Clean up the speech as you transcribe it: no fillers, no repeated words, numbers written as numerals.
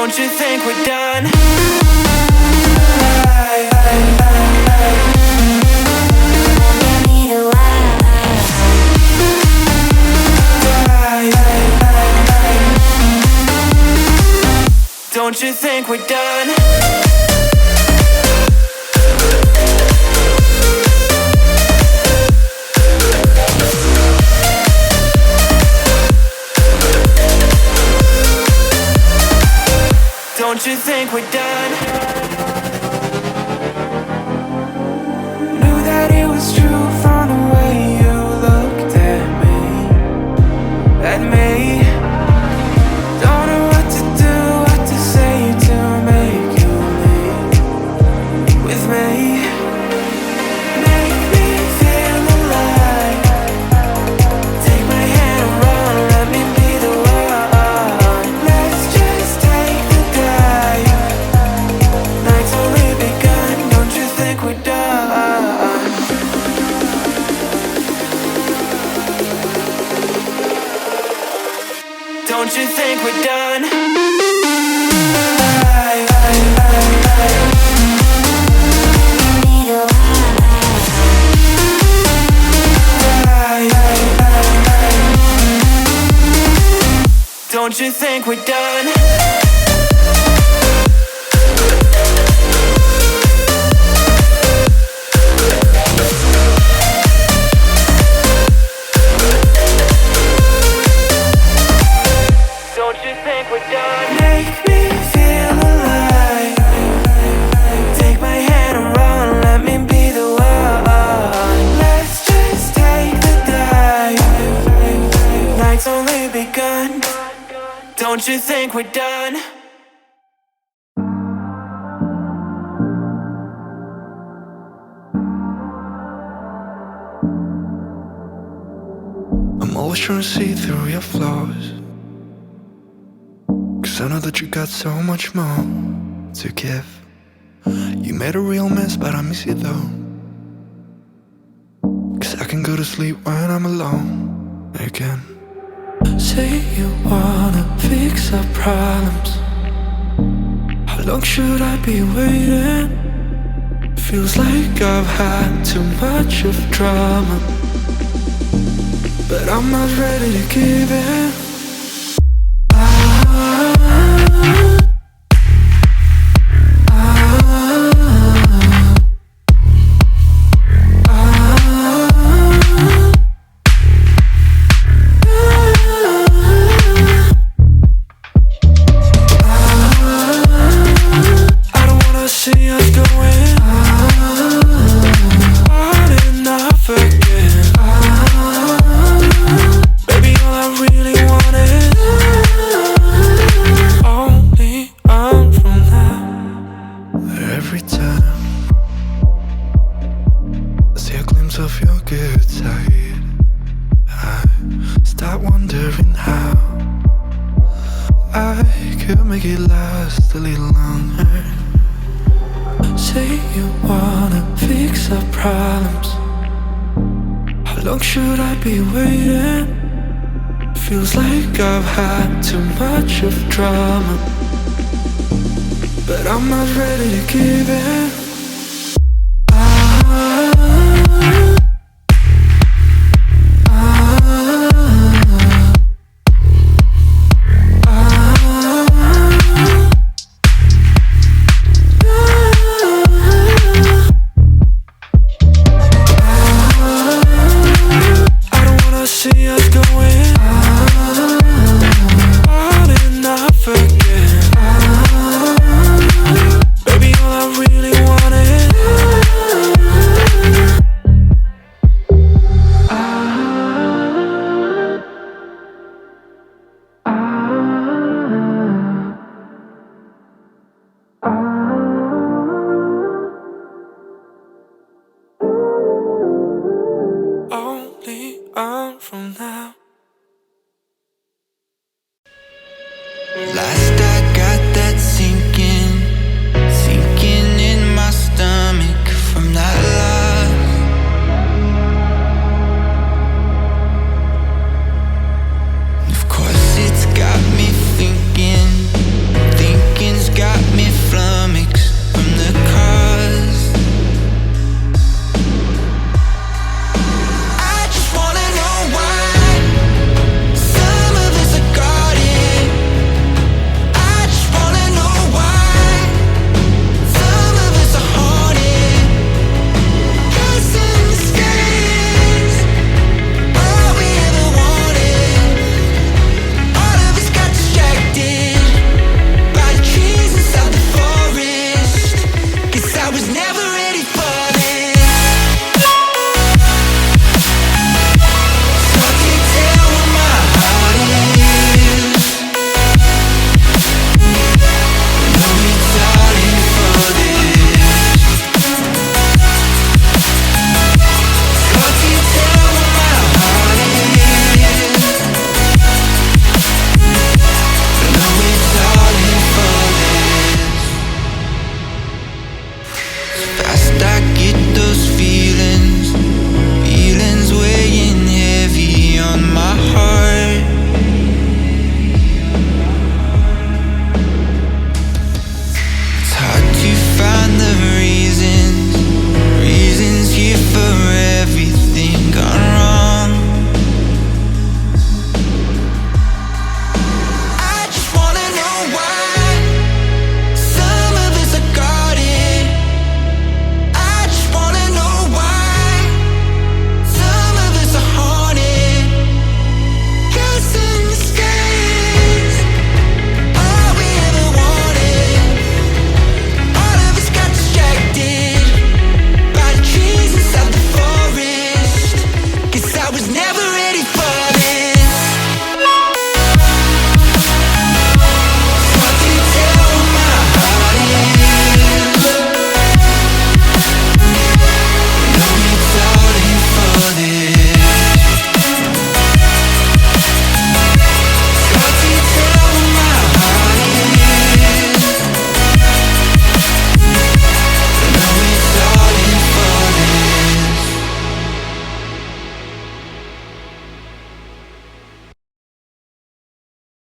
Don't you think we're done? Don't you think we're done? Don't you think we're done? Knew that it was true from the way you looked at me. At me. Don't know what to do, what to say to make you leave with me. Make me feel alive. Take my hand and run, let me be the one. Let's just take the dive. Night's only begun, don't you think we're done? Don't you think we're done? Don't you think we're done? Don't you think we're done? Make me feel alive. Take my hand and run, let me be the one. Let's just take the dive. Night's only begun. Don't you think we're done? I'm always trying to see through your flaws, 'cause I know that you got so much more to give. You made a real mess, but I miss you though, 'cause I can go to sleep when I'm alone again. Say you wanna fix our problems. How long should I be waiting? Feels like I've had too much of drama, but I'm not ready to give in. I've had too much of drama, but I'm not ready to give in. Only on from now.